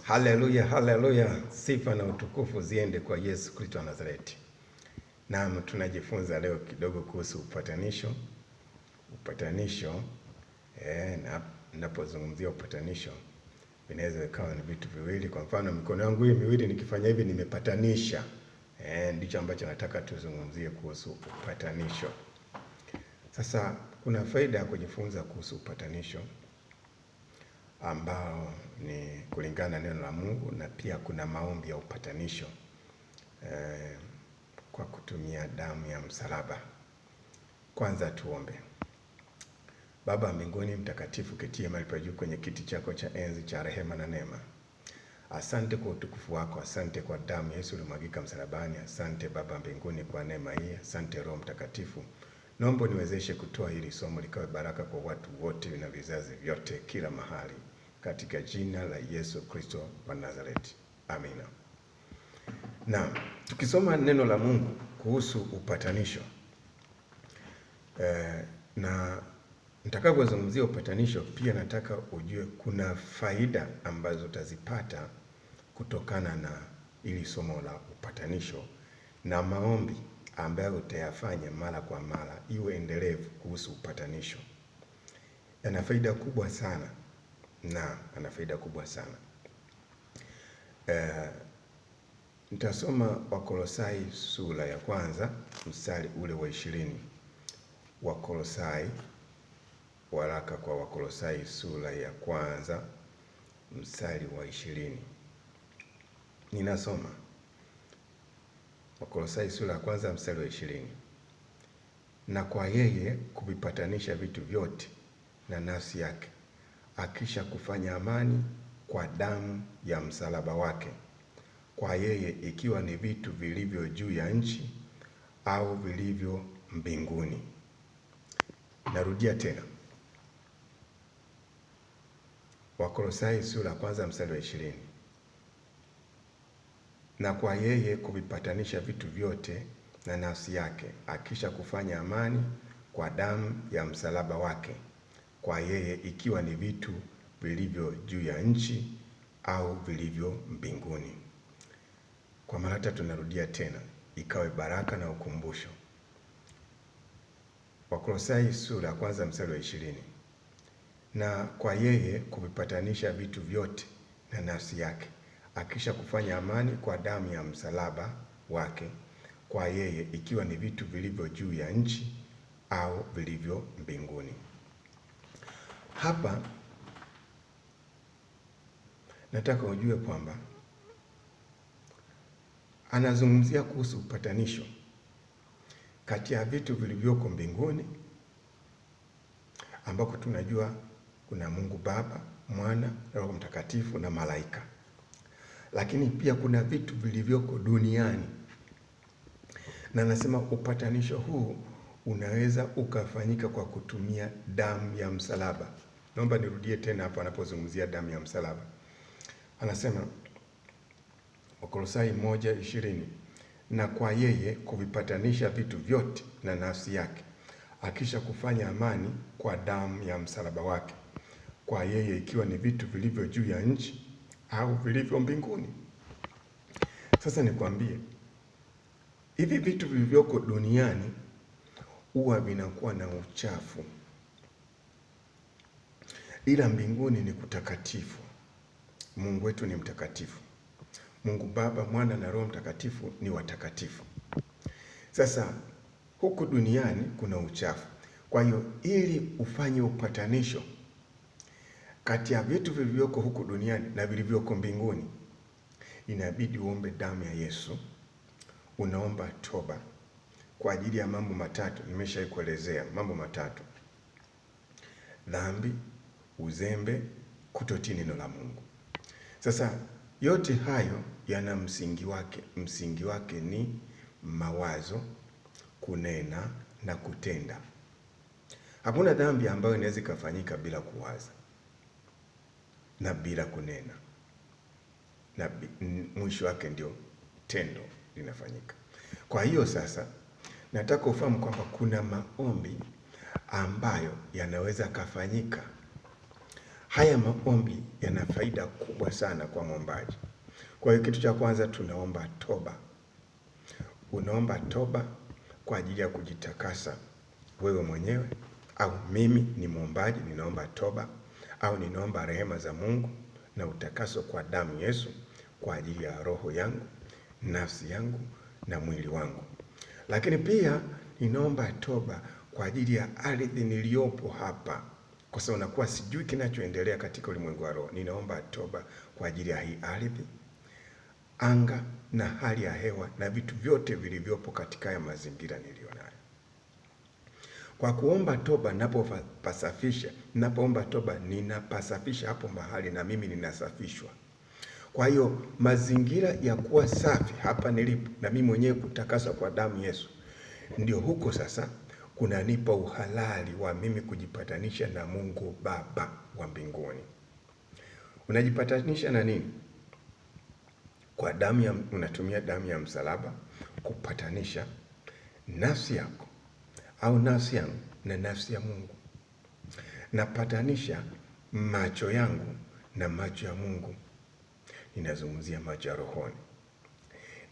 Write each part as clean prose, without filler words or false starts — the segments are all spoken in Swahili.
Haleluya, haleluya. Sifa na utukufu ziende kwa Yesu Kristo wa Nazareti. Naam, tunajifunza leo kidogo kuhusu upatanisho. Upatanisho, ninapozungumzia upatanisho, inaweza ikawa ni vitu viwili. Kwa mfano, mikono yangu hii miwili nikifanya hivi nimepatanisha. Ndicho ambacho nataka tuzungumzie kuhusu upatanisho. Sasa, kuna faida ya kujifunza kuhusu upatanisho ambao ni kulingana na neno la Mungu, na pia kuna maombi ya upatanisho kwa kutumia damu ya msalaba. Kwanza tuombe. Baba mbinguni mtakatifu, ketie mahali pa juu kwenye kiti chako cha enzi cha rehema na neema, asante kwa utukufu wako, asante kwa damu Yesu ilimwagika msalabani, asante Baba mbinguni kwa neema hii, asante Roho Mtakatifu. Naomba niwezeshe kutoa hili somo likawe baraka kwa watu wote na vizazi vyote kila mahali, katika jina la Yesu Kristo wa Nazareti. Amina. Na tukisoma neno la Mungu kuhusu upatanisho, na nitakapozungumzia upatanisho, pia nataka ujue kuna faida ambazo utazipata kutokana na ili somo la upatanisho, na maombi ambayo utayafanya mara kwa mara iwe endelevu kuhusu upatanisho. Yana faida kubwa sana, na ana faida kubwa sana. Nitasoma Wakolosai sura ya kwanza mstari ule wa 20. Wakolosai, waraka kwa Wakolosai sura ya kwanza mstari wa 20. Ninasoma Wakolosai sura ya kwanza mstari wa 20. Na kwa yeye kuvipatanisha vitu vyote na nafsi yake, akisha kufanya amani kwa damu ya msalaba wake, kwa yeye ikiwa ni vitu vilivyo juu ya nchi au vilivyo mbinguni. Narudia tena, Wakolosai sura ya kwanza mstari wa 20. Na kwa yeye kuvipatanisha vitu vyote na nafsi yake, akisha kufanya amani kwa damu ya msalaba wake, kwa yeye ikiwa ni vitu vilivyo juu ya nchi au vilivyo mbinguni. Kwa mara tatu narudia tena, ikawe baraka na ukumbusho. Wakolosai sura ya kwanza mstari wa 20. Na kwa yeye kuvipatanisha vitu vyote na nafsi yake, akisha kufanya amani kwa damu ya msalaba wake, kwa yeye ikiwa ni vitu vilivyo juu ya nchi au vilivyo mbinguni. Hapa nataka ujue kwamba anazungumzia kuhusu upatanisho kati ya vitu vilivyoko mbinguni, ambako tunajua kuna Mungu Baba, Mwana, Roho Mtakatifu na malaika. Lakini pia kuna vitu vilivyoko duniani. Na nasema upatanisho huu unaweza ukafanyika kwa kutumia damu ya msalaba. Naomba nirudie tena hapo anapozungumzia damu ya msalaba. Anasema Wakolosai 1:20. Na kwa yeye kuvipatanisha vitu vyote na nafsi yake, akisha kufanya amani kwa damu ya msalaba wake, kwa yeye ikiwa ni vitu vilivyo juu ya nchi au vilivyo mbinguni. Sasa nikwambie, hivi vitu vilivyoko duniani huwa vinakuwa na uchafu, ila mbinguni ni kutakatifu. Mungu wetu ni mtakatifu. Mungu Baba, Mwana na Roho Mtakatifu ni watakatifu. Sasa huku duniani kuna uchafu. Kwa hiyo ili ufanye upatanisho kati ya vitu vilivyoko huku duniani na vilivyoko mbinguni, inabidi uombe damu ya Yesu. Unaomba toba kwa ajili ya mambo matatu. Nimeshaikuelezea mambo matatu: dhambi, uzembe, kutotii neno la Mungu. Sasa yote hayo yana msingi wake. Msingi wake ni mawazo, kunena na kutenda. Hakuna dhambi ambayo inaweza kufanyika bila kuwaza na bila kunena, na mwisho wake ndio tendo linafanyika. Kwa hiyo sasa nataka ufahamu kwamba kuna maombi ambayo yanaweza kufanyika Haya maombi yana faida kubwa sana kwa mwombaji. Kwa hiyo kitu cha kwanza tunaomba toba. Unaomba toba kwa ajili ya kujitakasa wewe mwenyewe, au mimi ni mwombaji ninaomba toba, au ninaomba rehema za Mungu na utakaso kwa damu Yesu kwa ajili ya roho yangu, nafsi yangu na mwili wangu. Lakini pia ninaomba toba kwa ajili ya ardhi niliyopo hapa, kwa sababu nakuwa sijui kinachoendelea katika ulimwengu wa roho. Ninaomba toba kwa ajili ya hii ardhi, anga na hali ya hewa na vitu vyote vilivyopo katika ya mazingira nilionayo. Kwa kuomba toba ninapoomba toba ninapasafisha hapo mahali na mimi ninasafishwa. Kwa hiyo mazingira ya kuwa safi hapa nilipo na mimi mwenyewe kutakaswa kwa damu Yesu, ndio huko sasa kunanipa uhalali wa mimi kujipatanisha na Mungu Baba wa mbinguni. Unajipatanisha na nini? Kwa unatumia damu ya msalaba kupatanisha nafsi yako au nafsi yangu na nafsi ya Mungu. Napatanisha macho yangu na macho ya Mungu. Ninazungumzia macho ya rohoni.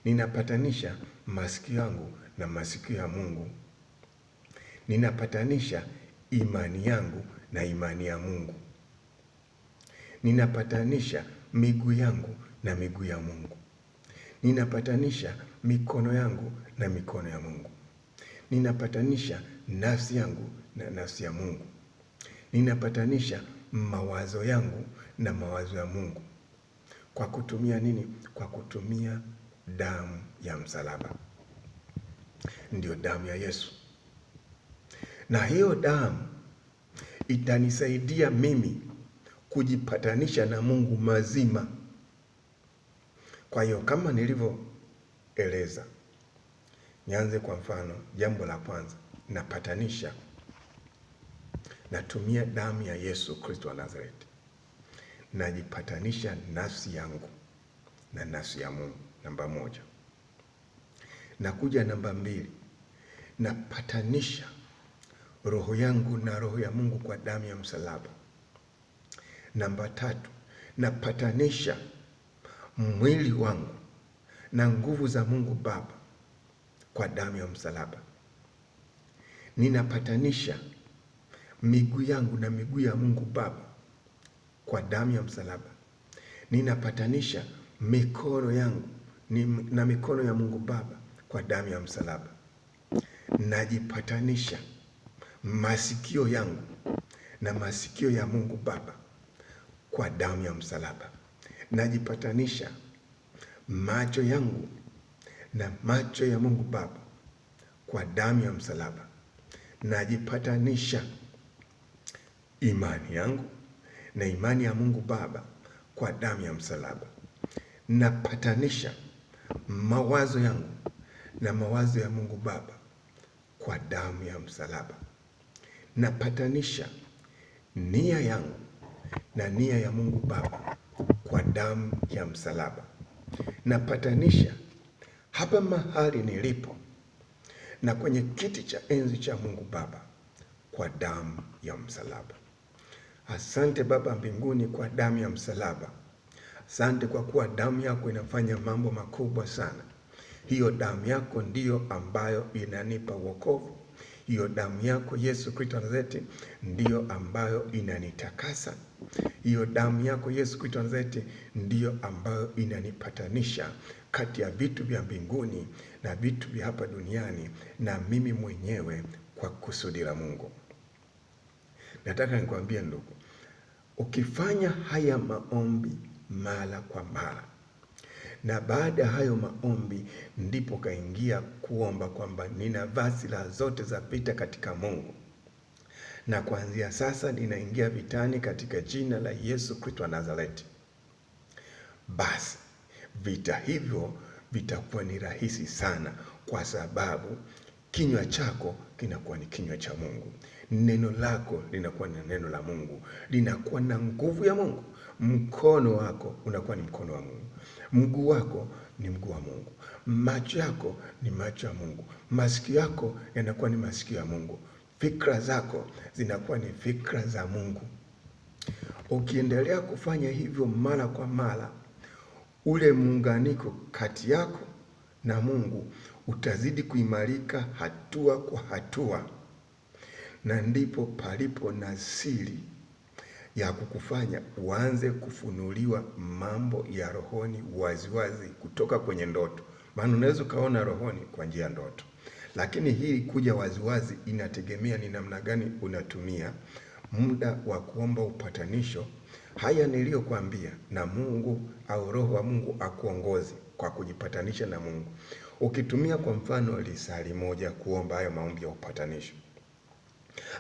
Ninapatanisha masikio yangu na masikio ya Mungu. Ninapatanisha imani yangu na imani ya Mungu. Ninapatanisha miguu yangu na miguu ya Mungu. Ninapatanisha mikono yangu na mikono ya Mungu. Ninapatanisha nafsi yangu na nafsi ya Mungu. Ninapatanisha mawazo yangu na mawazo ya Mungu. Kwa kutumia nini? Kwa kutumia damu ya msalaba. Ndio damu ya Yesu. Na hiyo damu itanisaidia mimi kujipatanisha na Mungu mazima. Kwa hiyo kama nilivyoeleza, nianze kwa mfano. Jambo la kwanza, napatanisha, natumia damu ya Yesu Kristo wa Nazareti. Najipatanisha nafsi yangu na nafsi ya Mungu, namba moja. Nakuja namba mbili, napatanisha roho yangu na roho ya Mungu kwa damu ya msalaba. Namba tatu, napatanisha mwili wangu na nguvu za Mungu Baba kwa damu ya msalaba. Ninapatanisha miguu yangu na miguu ya Mungu Baba kwa damu ya msalaba. Ninapatanisha mikono yangu na mikono ya Mungu Baba kwa damu ya msalaba. Najipatanisha masikio yangu na masikio ya Mungu Baba kwa damu ya msalaba. Najipatanisha macho yangu na macho ya Mungu Baba kwa damu ya msalaba. Najipatanisha imani yangu na imani ya Mungu Baba kwa damu ya msalaba. Napatanisha mawazo yangu na mawazo ya Mungu Baba kwa damu ya msalaba. Napatanisha nia yangu na nia ya Mungu Baba kwa damu ya msalaba. Napatanisha hapa mahali nilipo na kwenye kiti cha enzi cha Mungu Baba kwa damu ya msalaba. Asante Baba mbinguni kwa damu ya msalaba. Asante kwa kuwa damu yako inafanya mambo makubwa sana. Hiyo damu yako ndiyo ambayo inanipa wokovu. Hiyo damu yako Yesu Kristo wa Nazareti ndiyo ambayo inanitakasa. Hiyo damu yako Yesu Kristo wa Nazareti ndiyo ambayo inanipatanisha kati ya vitu vya mbinguni na vitu vya hapa duniani na mimi mwenyewe kwa kusudi la Mungu. Nataka nikwambie ndugu, ukifanya haya maombi mara kwa mara, na baada ya hayo maombi ndipo kaingia kuomba kwamba ninavaa silaha zote za vita katika Mungu, na kuanzia sasa ninaingia vitani katika jina la Yesu Kristo wa Nazareti, basi vita hivyo vitakuwa ni rahisi sana, kwa sababu kinywa chako kinakuwa ni kinywa cha Mungu. Neno lako linakuwa ni neno la Mungu, linakuwa na nguvu ya Mungu. Mkono wako unakuwa ni mkono wa Mungu. Mguu wako ni mguu wa Mungu. Macho yako ni macho ya Mungu. Masikio yako yanakuwa ni masikio ya Mungu. Fikra zako zinakuwa ni fikra za Mungu. Ukiendelea kufanya hivyo mara kwa mara, ule muunganiko kati yako na Mungu utazidi kuimarika hatua kwa hatua, na ndipo palipo na siri ya kukufanya uanze kufunuliwa mambo ya rohoni waziwazi kutoka kwenye ndoto. Maana unaweza ukaona rohoni kwa njia ya ndoto, lakini hii kuja waziwazi inategemea ni namna gani unatumia muda wa kuomba upatanisho. Haya niliyokuambia, na Mungu au Roho wa Mungu akuongoze kwa kujipatanisha na Mungu. Ukitumia kwa mfano lisali moja kuomba hayo maombi ya upatanisho,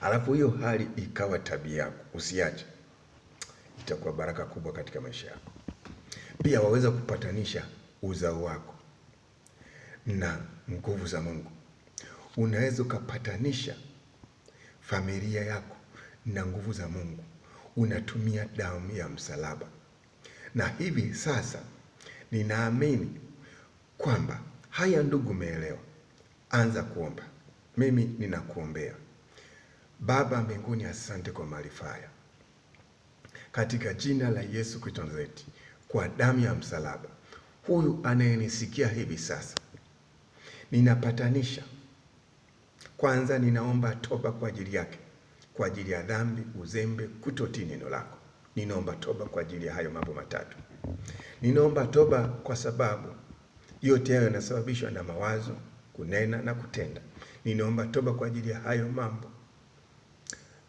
alafu hiyo hali ikawa tabia yako, usiache, itakuwa baraka kubwa katika maisha yako. Pia waweza kupatanisha uzao wako na nguvu za Mungu. Unaweza ukapatanisha familia yako na nguvu za Mungu. Unatumia damu ya msalaba. Na hivi sasa ninaamini kwamba haya, ndugu, umeelewa. Anza kuomba. Mimi ninakuombea. Baba mbinguni, asante kwa maarifa haya. Katika jina la Yesu Kristo Nazareti, kwa damu ya msalaba, huyu anayenisikia hivi sasa, ninapatanisha. Kwanza ninaomba toba kwa ajili yake, kwa ajili ya dhambi, uzembe, kutotii neno lako. Ninaomba toba kwa ajili ya hayo mambo matatu. Ninaomba toba kwa sababu yote hayo yanasababishwa na mawazo, kunena na kutenda. Ninaomba toba kwa ajili ya hayo mambo.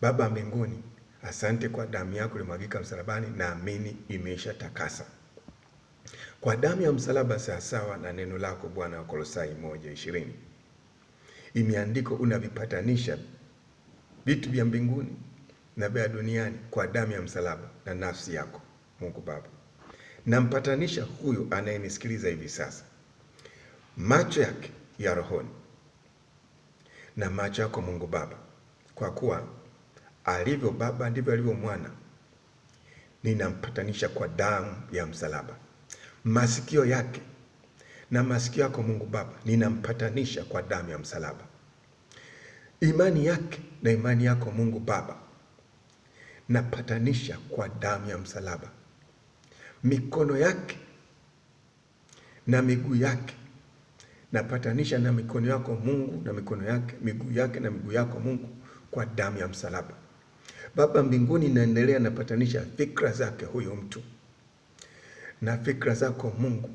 Baba mbinguni, asante kwa damu yako ilimwagika msalabani, naamini imeisha takasa. Kwa damu ya msalaba, sawasawa na neno lako Bwana, wa Kolosai 1:20. Imeandikwa unavipatanisha vitu vya mbinguni na vya duniani kwa damu ya msalaba na nafsi yako. Mungu Baba, nampatanisha huyu anayenisikiliza hivi sasa, macho yake ya rohoni na macho yako Mungu Baba, kwa kuwa alivyo Baba ndivyo alivyo Mwana. Ninampatanisha kwa damu ya msalaba. Masikio yake na masikio yako Mungu Baba, ninampatanisha kwa damu ya msalaba. Imani yake na imani yako Mungu Baba, napatanisha kwa damu ya msalaba. Mikono yake na miguu yake, napatanisha na mikono yako Mungu na mikono yake, miguu yake na miguu yako Mungu, kwa damu ya msalaba. Baba mbinguni, naendelea napatanisha fikra zake huyo mtu na fikra zako Mungu,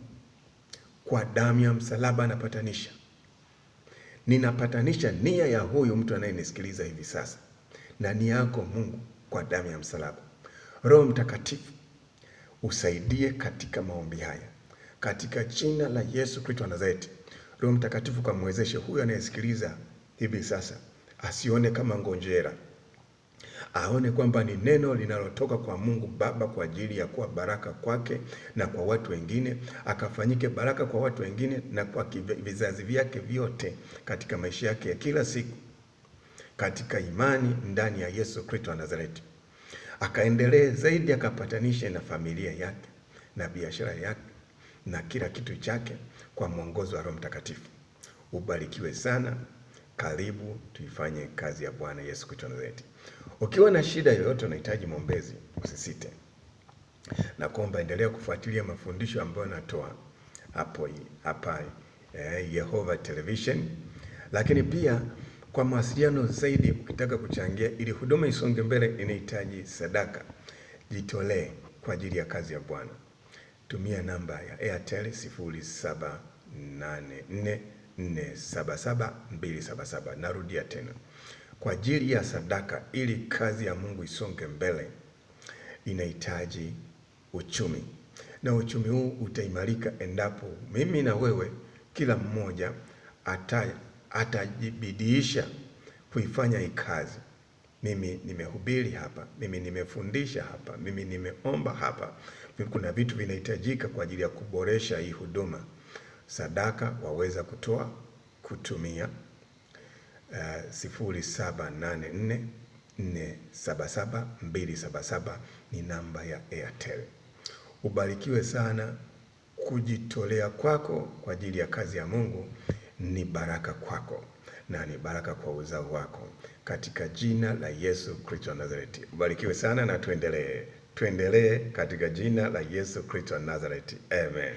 kwa damu ya msalaba napatanisha. Ninapatanisha nia ya huyo mtu anayenisikiliza hivi sasa na nia yako Mungu, kwa damu ya msalaba. Roho Mtakatifu, usaidie katika maombi haya katika jina la Yesu Kristo wa Nazareti. Roho Mtakatifu, kamwezeshe huyo anayesikiliza hivi sasa, asione kama ngonjera, aone kwamba ni neno linalotoka kwa Mungu Baba kwa ajili ya kuwa baraka kwake na kwa watu wengine, akafanyike baraka kwa watu wengine na kwa vizazi vyake vyote katika maisha yake ya kila siku, katika imani ndani ya Yesu Kristo wa Nazareti. Akaendelee zaidi, akapatanishe na familia yake na biashara yake na kila kitu chake kwa mwongozo wa Roho Mtakatifu. Ubarikiwe sana. Karibu tuifanye kazi ya Bwana Yesu Kristo Nazareti. Ukiwa na shida yoyote, unahitaji maombezi, usisite na kuomba. Endelea kufuatilia mafundisho ambayo natoa hapa Yehova Television. Lakini pia kwa mawasiliano zaidi, ukitaka kuchangia ili huduma isonge mbele, inahitaji sadaka, jitolee kwa ajili ya kazi ya Bwana. Tumia namba ya Airtel 0784477277. Narudia tena, kwa ajili ya sadaka ili kazi ya Mungu isonge mbele, inahitaji uchumi, na uchumi huu utaimarika endapo mimi na wewe, kila mmoja atajibidiisha kuifanya hii kazi. Mimi nimehubiri hapa, mimi nimefundisha hapa, mimi nimeomba hapa. Kuna vitu vinahitajika kwa ajili ya kuboresha hii huduma. Sadaka waweza kutumia 0784477277 ni namba ya Airtel. Ubarikiwe sana. Kujitolea kwako kwa ajili ya kazi ya Mungu ni baraka kwako na ni baraka kwa uzao wako, katika jina la Yesu Kristo wa Nazareti. Ubarikiwe sana na tuendelee Tuendelee katika jina la Yesu Kristo wa Nazareti. Amen.